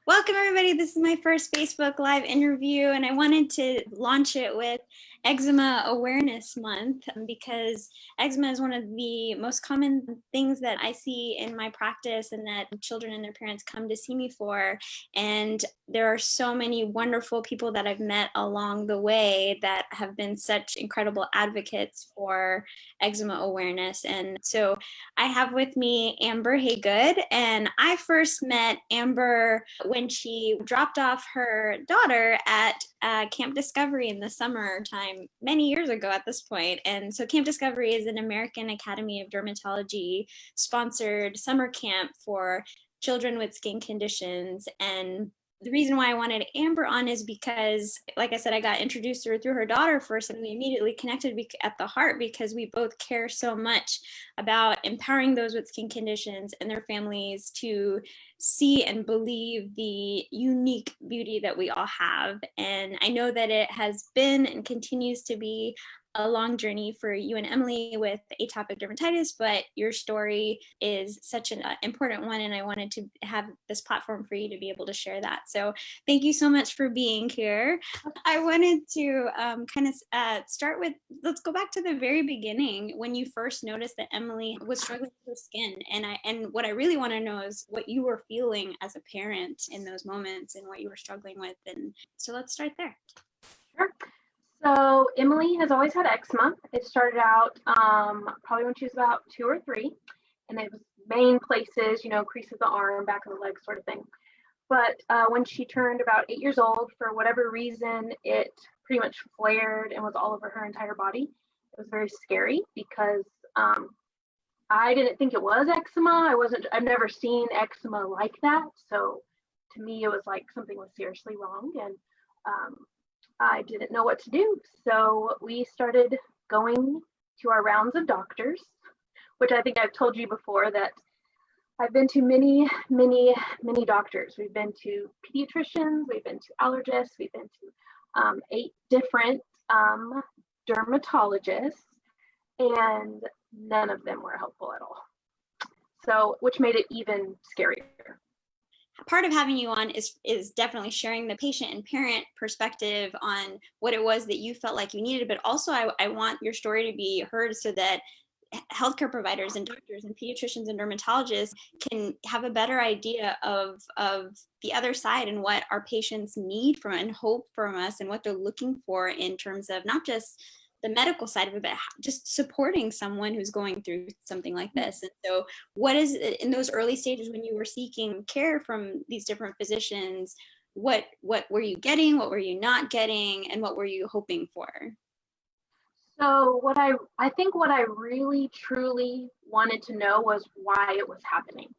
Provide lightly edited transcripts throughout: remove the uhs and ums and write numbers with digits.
Welcome, everybody. This is my first Facebook Live interview, and I wanted to launch it with Eczema Awareness Month because eczema is one of the most common things that I see in my practice and that children and their parents come to see me for. And there are so many wonderful people that I've met along the way that have been such incredible advocates for eczema awareness. And so I have with me Amber Haygood, and I first met Amber when she dropped off her daughter at Camp Discovery in the summertime many years ago at this point. And so Camp Discovery is an American Academy of Dermatology sponsored summer camp for children with skin conditions. And the reason why I wanted Amber on is because, like I said, I got introduced to her through her daughter first, and we immediately connected at the heart because we both care so much about empowering those with skin conditions and their families to see and believe the unique beauty that we all have. And I know that it has been and continues to be a long journey for you and Emily with atopic dermatitis, but your story is such an important one, and I wanted to have this platform for you to be able to share that. So thank you so much for being here. I wanted to start with, let's go back to the very beginning when you first noticed that Emily was struggling with her skin. And what I really want to know is what you were feeling as a parent in those moments and what you were struggling with. And so let's start there. Sure. So Emily has always had eczema. It started out probably when she was about 2 or 3, and it was main places, crease of the arm, back of the leg sort of thing. But when she turned about 8 years old, for whatever reason, it pretty much flared and was all over her entire body. It was very scary because I didn't think it was eczema. I've never seen eczema like that. So to me, it was like something was seriously wrong. And I didn't know what to do. So we started going to our rounds of doctors, which I think I've told you before that I've been to many, many, many doctors. We've been to pediatricians, we've been to allergists, we've been to 8 different dermatologists, and none of them were helpful at all. So, which made it even scarier. Part of having you on is definitely sharing the patient and parent perspective on what it was that you felt like you needed, but also I want your story to be heard so that healthcare providers and doctors and pediatricians and dermatologists can have a better idea of the other side and what our patients need from and hope from us and what they're looking for in terms of not just the medical side of it, but just supporting someone who's going through something like this. And so what is it in those early stages when you were seeking care from these different physicians, what were you getting, what were you not getting, and what were you hoping for? So I think what I really truly wanted to know was why it was happening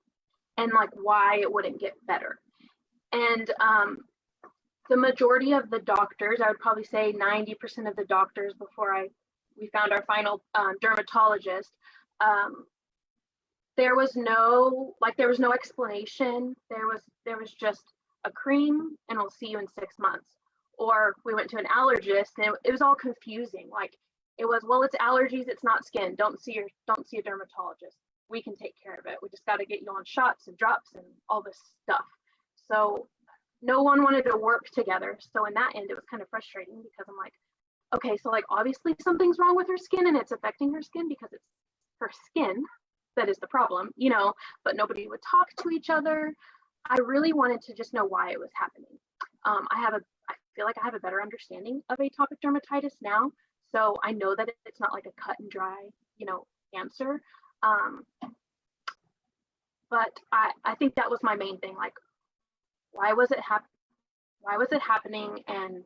and like why it wouldn't get better. And the majority of the doctors, I would probably say 90% of the doctors before we found our final dermatologist, there was no explanation. There was just a cream and we'll see you in 6 months. Or we went to an allergist and it was all confusing. Like it was, well, it's allergies, it's not skin. Don't see a dermatologist. We can take care of it. We just got to get you on shots and drops and all this stuff. So no one wanted to work together. So in that end, it was kind of frustrating because I'm like, okay, so like obviously something's wrong with her skin and it's affecting her skin because it's her skin that is the problem, but nobody would talk to each other. I really wanted to just know why it was happening. I feel like I have a better understanding of atopic dermatitis now. So I know that it's not like a cut and dry, answer. But I think that was my main thing. Like, why was it happening? And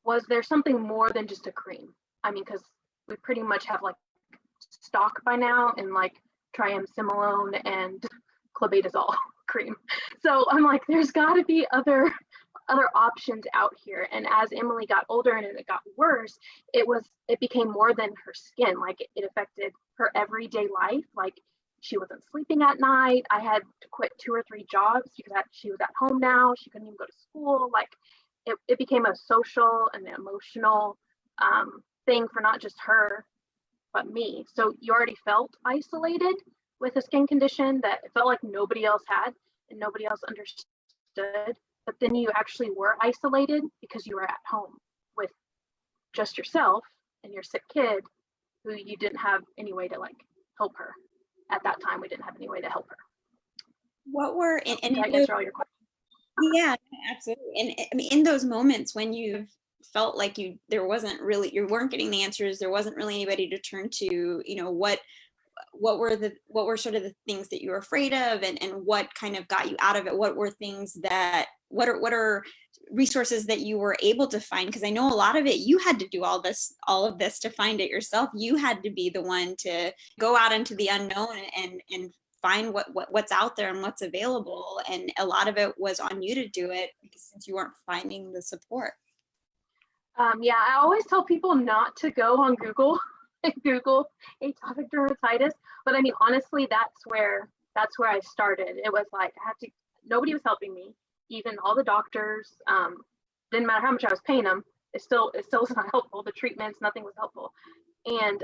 was there something more than just a cream? I mean, because we pretty much have like stock by now and like triamcinolone and clobetasol cream. So I'm like, there's got to be other options out here. And as Emily got older and it got worse, it became more than her skin. Like it affected her everyday life. Like she wasn't sleeping at night. I had to quit 2 or 3 jobs because she was at home now. She couldn't even go to school. Like it became a social and emotional thing for not just her, but me. So you already felt isolated with a skin condition that it felt like nobody else had and nobody else understood understood, but then you actually were isolated because you were at home with just yourself and your sick kid who you didn't have any way to like help her. At that time, we didn't have any way to help her. What were Did I answer all your questions? Yeah, absolutely. And I mean, in those moments when you felt like you weren't getting the answers, there wasn't really anybody to turn to, what were sort of the things that you were afraid of, and what kind of got you out of it? What were things that what are resources that you were able to find? Because I know a lot of it you had to do all of this to find it yourself. You had to be the one to go out into the unknown and find what's out there and what's available, and a lot of it was on you to do it since you weren't finding the support. Yeah, I always tell people not to go on Google and Google atopic dermatitis, but I mean, honestly, that's where I started. It was like nobody was helping me. Even all the doctors, didn't matter how much I was paying them, it still was not helpful. The treatments, nothing was helpful. And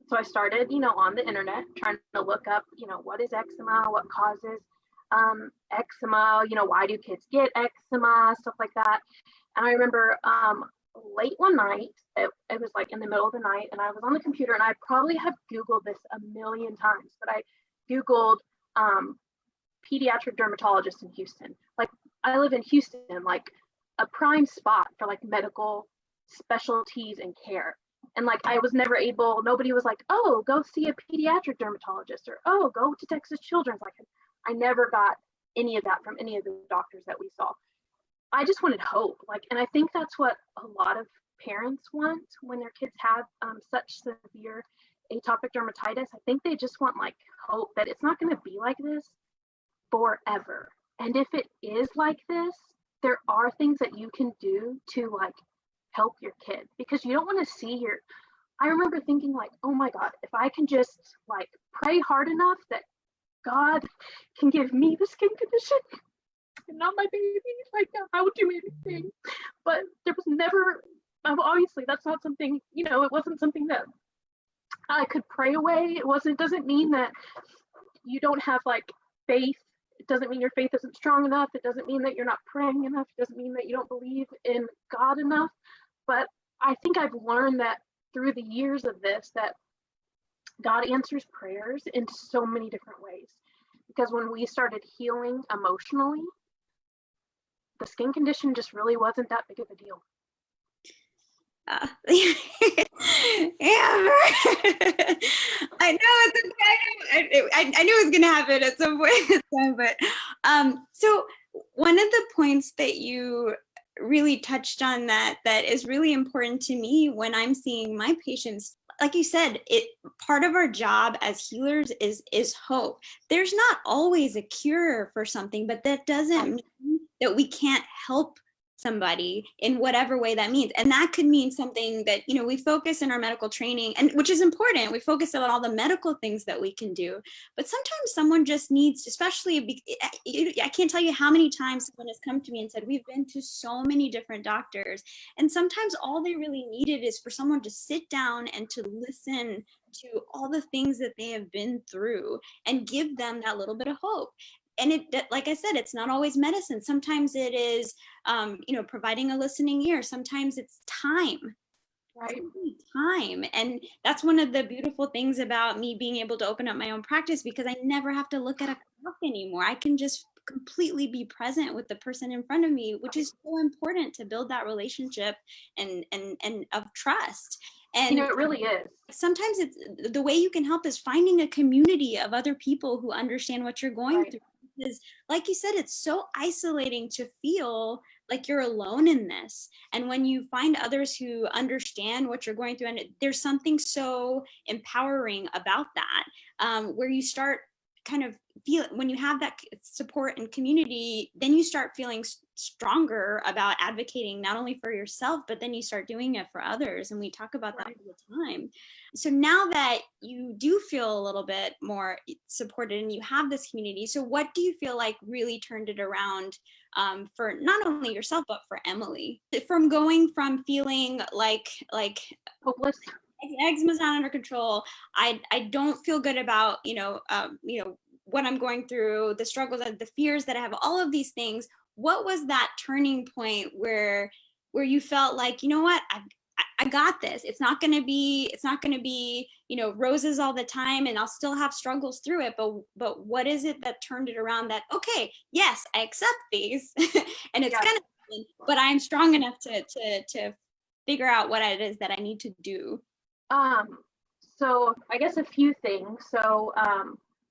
so I started, on the internet trying to look up, what is eczema, what causes eczema, why do kids get eczema, stuff like that. And I remember late one night, it was like in the middle of the night, and I was on the computer, and I probably have Googled this a million times, but I Googled pediatric dermatologist in Houston. Like, I live in Houston, like a prime spot for like medical specialties and care. And like, I was never able, nobody was like, oh, go see a pediatric dermatologist, or, oh, go to Texas Children's. Like, I never got any of that from any of the doctors that we saw. I just wanted hope. Like, and I think that's what a lot of parents want when their kids have such severe atopic dermatitis. I think they just want like hope that it's not going to be like this forever. And if it is like this, there are things that you can do to like help your kid, because you don't want to see I remember thinking like, oh my God, if I can just like pray hard enough that God can give me the skin condition and not my baby, like I would do anything. But there was never, obviously that's not something, it wasn't something that I could pray away. It doesn't mean that you don't have like faith. It doesn't mean your faith isn't strong enough. It doesn't mean that you're not praying enough. It doesn't mean that you don't believe in God enough. But I think I've learned that through the years of this, that God answers prayers in so many different ways. Because when we started healing emotionally, the skin condition just really wasn't that big of a deal. Yeah, I knew it was gonna happen at some point. But so one of the points that you really touched on that is really important to me when I'm seeing my patients, like you said, part of our job as healers is hope. There's not always a cure for something, but that doesn't mean that we can't help somebody in whatever way that means. And that could mean something that, we focus in our medical training, and which is important. We focus on all the medical things that we can do, but sometimes someone just needs, especially, I can't tell you how many times someone has come to me and said, we've been to so many different doctors, and sometimes all they really needed is for someone to sit down and to listen to all the things that they have been through and give them that little bit of hope. And like I said, it's not always medicine. Sometimes it is, providing a listening ear. Sometimes it's time. Right. Time. And that's one of the beautiful things about me being able to open up my own practice, because I never have to look at a clock anymore. I can just completely be present with the person in front of me, which is so important to build that relationship and of trust. And it really is. Sometimes it's the way you can help is finding a community of other people who understand what you're going through. Because, like you said, it's so isolating to feel like you're alone in this. And when you find others who understand what you're going through, and there's something so empowering about that, where you start kind of when you have that support and community, then you start feeling stronger about advocating not only for yourself, but then you start doing it for others. And we talk about that all the time. So now that you do feel a little bit more supported and you have this community, so what do you feel like really turned it around for not only yourself, but for Emily? From going from feeling like hopeless, eczema's not under control, I don't feel good about, what I'm going through, the struggles, the fears that I have, all of these things. What was that turning point where you felt like, you know what, I got this. It's not going to be, roses all the time, and I'll still have struggles through it. But what is it that turned it around that, okay, yes, I accept these and it's going to happen, but I'm strong enough to figure out what it is that I need to do? So I guess a few things. So,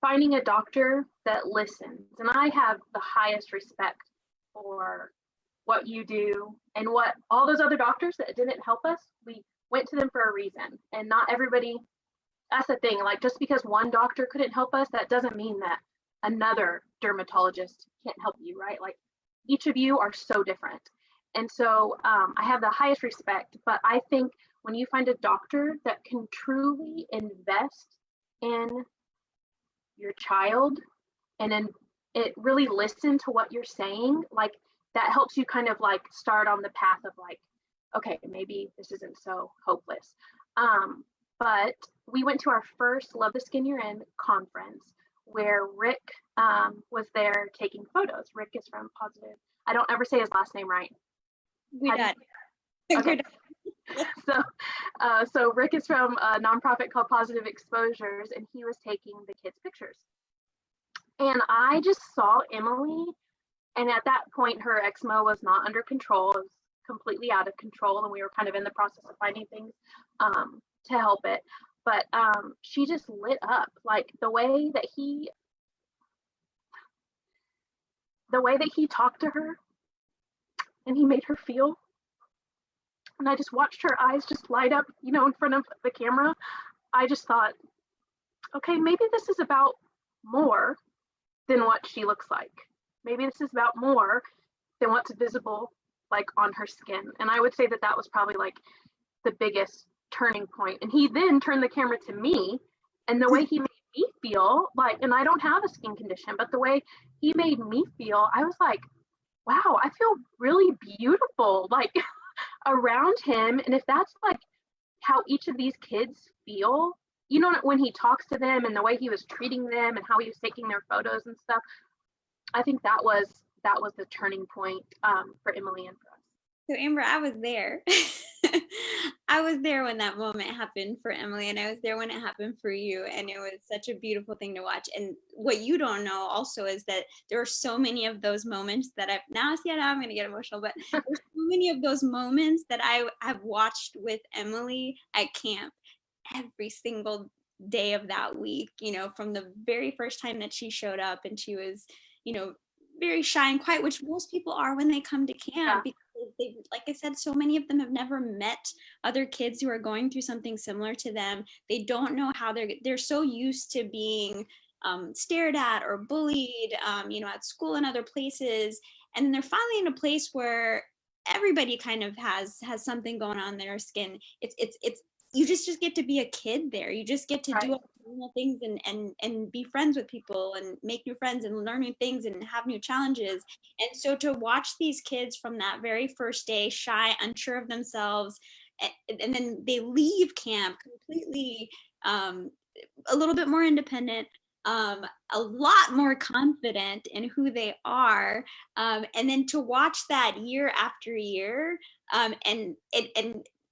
finding a doctor that listens, and I have the highest respect for what you do and what all those other doctors that didn't help us, we went to them for a reason. And not everybody, that's the thing, like just because one doctor couldn't help us, that doesn't mean that another dermatologist can't help you, right? Like each of you are so different. And so I have the highest respect, but I think when you find a doctor that can truly invest in your child and then it really listen to what you're saying, like that helps you kind of like start on the path of like, okay, maybe this isn't so hopeless. But we went to our first Love the Skin You're In conference where Rick was there taking photos. Rick is from Positive. I don't ever say his last name right. We got it. Okay. So Rick is from a nonprofit called Positive Exposures, and he was taking the kids' pictures. And I just saw Emily, and at that point, her eczema was not under control. It was completely out of control, and we were kind of in the process of finding things to help it. But she just lit up, like the way that he talked to her, and he made her feel. And I just watched her eyes just light up, in front of the camera. I just thought, okay, maybe this is about more than what she looks like. Maybe this is about more than what's visible, like on her skin. And I would say that that was probably like the biggest turning point. And he then turned the camera to me, and the way he made me feel, like, and I don't have a skin condition, but the way he made me feel, I was like, wow, I feel really beautiful, like around him. And if that's like how each of these kids feel, when he talks to them and the way he was treating them and how he was taking their photos and stuff, I think that was the turning point for Emily and for us. So Amber, I was there. I was there when that moment happened for Emily, and I was there when it happened for you. And it was such a beautiful thing to watch. And what you don't know also is that there are so many of those moments that now I'm going to get emotional, but there's so many of those moments that I have watched with Emily at camp every single day of that week, from the very first time that she showed up, and she was, very shy and quiet, which most people are when they come to camp. Yeah. Because they, like I said, so many of them have never met other kids who are going through something similar to them. They don't know how they're so used to being stared at or bullied, at school and other places. And they're finally in a place where everybody kind of has something going on in their skin. It's you just get to be a kid there. You just get to do all normal things and be friends with people and make new friends and learn new things and have new challenges. And so to watch these kids from that very first day, shy, unsure of themselves, and then they leave camp completely a little bit more independent, a lot more confident in who they are, and then to watch that year after year, and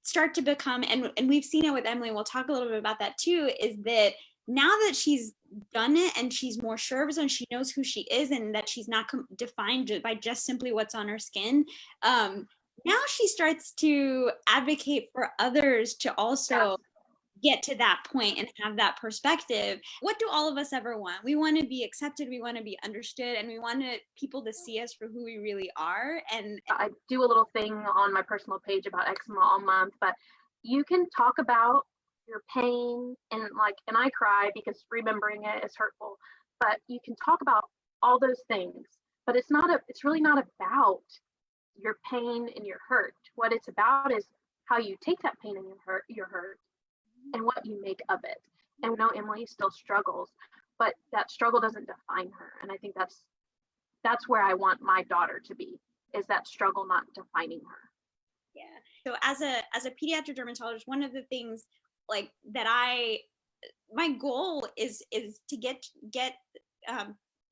start to become, and we've seen it with Emily, and we'll talk a little bit about that too, is that now that she's done it and she's more sure of herself and she knows who she is and that she's not defined by just simply what's on her skin, now she starts to advocate for others to also get to that point and have that perspective. What do all of us ever want? We want to be accepted, we want to be understood, and we want people to see us for who we really are. And I do a little thing on my personal page about eczema all month, but you can talk about your pain and I cry because remembering it is hurtful, but you can talk about all those things, but it's really not about your pain and your hurt. What it's about is how you take that pain and your hurt and what you make of it. And we know Emily still struggles, but that struggle doesn't define her. And I think that's where I want my daughter to be, is that struggle not defining her. Yeah. So as a pediatric dermatologist, one of the things like that my goal is to get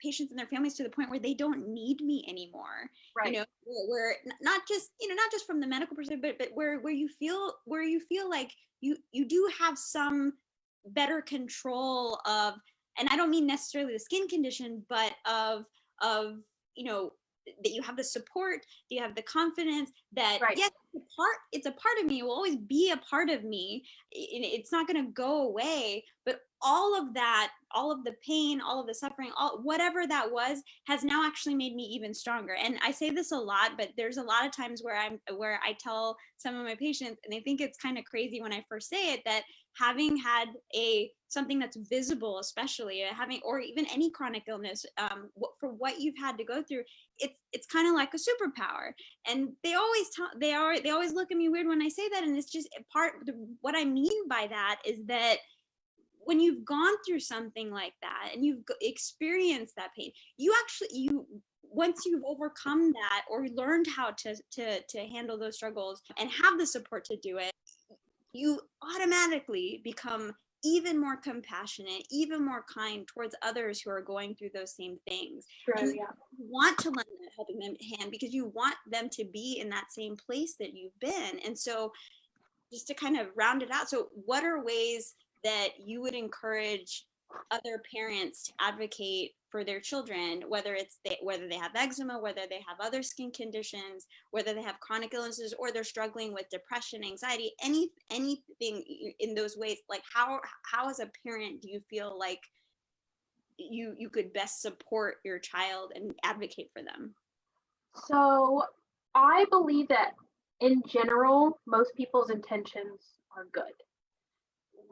patients and their families to the point where they don't need me anymore. Right. You know, where not just, you know, not just from the medical perspective, but where you feel like you do have some better control of, and I don't mean necessarily the skin condition, but of you know, that you have the support, you have the confidence that Right. yes, it's a part of me, it will always be a part of me, it's not going to go away, but all of that, all of the pain, all of the suffering, all whatever that was, has now actually made me even stronger. And I say this a lot, but there's a lot of times where I tell some of my patients, and they think it's kind of crazy when I first say it, that having had something that's visible, especially having, or even any chronic illness, for what you've had to go through, it's kind of like a superpower. And they always look at me weird when I say that, and it's just what I mean by that is that when you've gone through something like that and you've experienced that pain, you once you've overcome that or learned how to handle those struggles and have the support to do it, you automatically become even more compassionate, even more kind towards others who are going through those same things. True, and yeah. you want to lend a helping hand because you want them to be in that same place that you've been. And so just to kind of round it out, so what are ways that you would encourage other parents to advocate for their children, whether they have eczema, whether they have other skin conditions, whether they have chronic illnesses, or they're struggling with depression, anxiety, anything in those ways? Like how as a parent do you feel like you could best support your child and advocate for them? So I believe that in general, most people's intentions are good.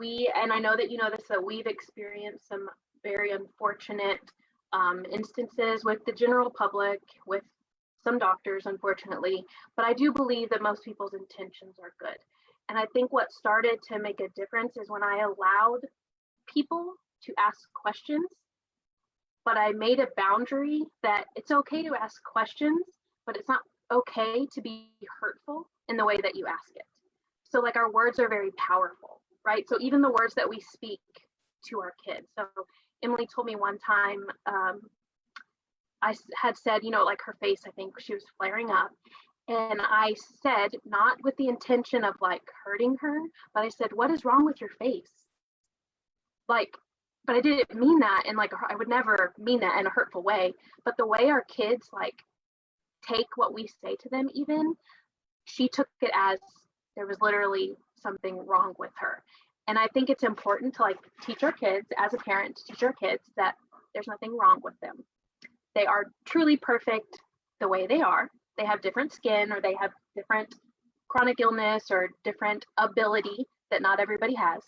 And I know that you know this, that we've experienced some very unfortunate instances with the general public, with some doctors, unfortunately, but I do believe that most people's intentions are good. And I think what started to make a difference is when I allowed people to ask questions, but I made a boundary that it's okay to ask questions, but it's not okay to be hurtful in the way that you ask it. So like our words are very powerful, right? So even the words that we speak to our kids. So Emily told me one time, I had said, you know, like her face, I think she was flaring up. And I said, not with the intention of like hurting her, but I said, what is wrong with your face? Like, but I didn't mean that. And like, I would never mean that in a hurtful way. But the way our kids like take what we say to them, even, she took it as there was literally something wrong with her. And I think it's important to like teach our kids, as a parent, to teach our kids that there's nothing wrong with them. They are truly perfect the way they are. They have different skin, or they have different chronic illness or different ability that not everybody has.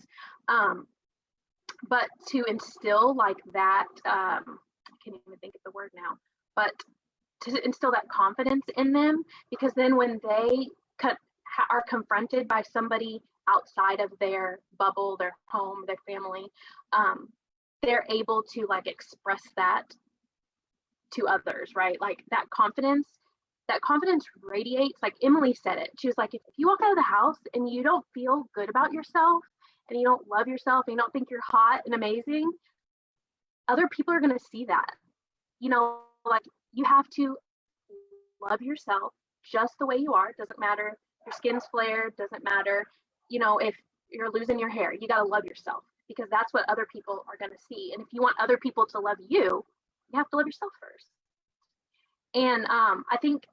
But to instill like that, I can't even think of the word now, but to instill that confidence in them, because then when they are confronted by somebody outside of their bubble, their home, their family, they're able to like express that to others, right? Like that confidence radiates. Like Emily said it. She was like, if you walk out of the house and you don't feel good about yourself and you don't love yourself and you don't think you're hot and amazing, other people are going to see that. You know, like you have to love yourself just the way you are. It doesn't matter if your skin's flared, doesn't matter, you know, if you're losing your hair, you got to love yourself, because that's what other people are going to see. And if you want other people to love you, you have to love yourself first. And I think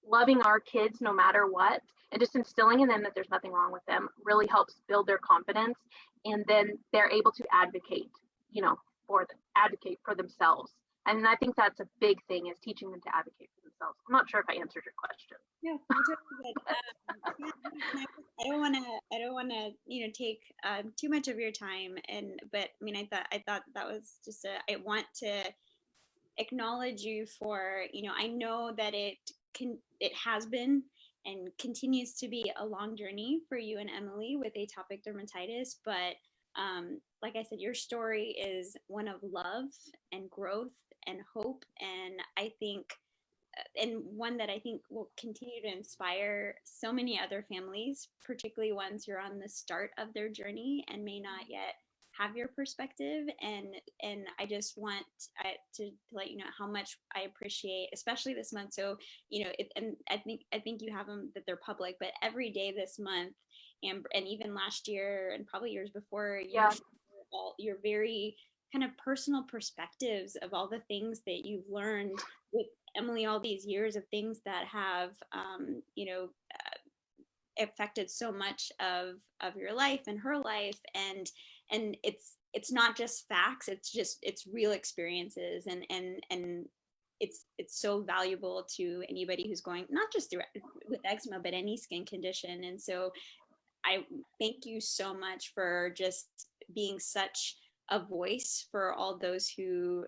loving our kids no matter what, and just instilling in them that there's nothing wrong with them, really helps build their confidence. And then they're able to advocate, you know, advocate for themselves. And I think that's a big thing, is teaching them to advocate for themselves. I'm not sure if I answered your question. Yeah, you totally did. I don't want to, you know, take too much of your time. But I mean, I thought that was just I want to acknowledge you for, you know, I know that it has been and continues to be a long journey for you and Emily with atopic dermatitis, but like I said, your story is one of love and growth and hope, and I think and one that I think will continue to inspire so many other families, particularly ones who are on the start of their journey and may not yet have your perspective, and I just want to let you know how much I appreciate, especially this month. So and I think you have them that they're public, but every day this month, and even last year and probably years before, you share all your very kind of personal perspectives of all the things that you've learned with Emily, all these years of things that have affected so much of your life and her life, and it's not just facts, it's real experiences, and it's so valuable to anybody who's going, not just through with eczema, but any skin condition. And so I thank you so much for just being such a voice for all those who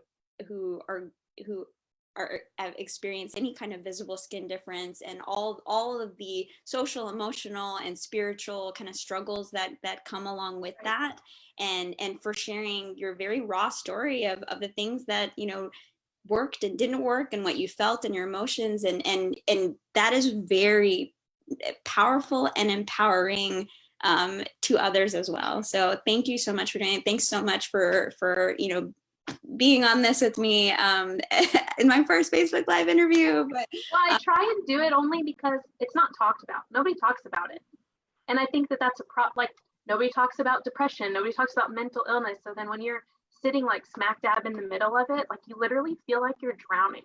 have experienced any kind of visible skin difference, and all of the social, emotional, and spiritual kind of struggles that come along with that, and for sharing your very raw story of the things that worked and didn't work, and what you felt and your emotions, and that is very powerful and empowering to others as well. So thank you so much for doing it. Thanks so much for being on this with me in my first Facebook Live interview. But I try and do it only because it's not talked about. Nobody talks about it, and I think that's a like nobody talks about depression. Nobody talks about mental illness. So then when you're sitting like smack dab in the middle of it, like you literally feel like you're drowning.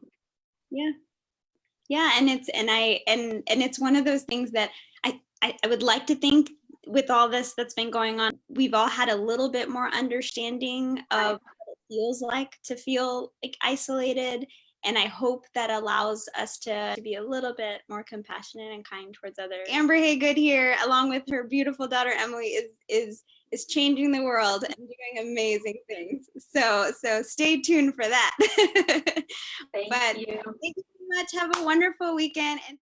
Yeah, and it's one of those things that I would like to think, with all this that's been going on, we've all had a little bit more understanding of what it feels like to feel like isolated. And I hope that allows us to be a little bit more compassionate and kind towards others. Amber Haygood here, along with her beautiful daughter Emily, is changing the world and doing amazing things. So stay tuned for that. Thank you. Thank you so much. Have a wonderful weekend. And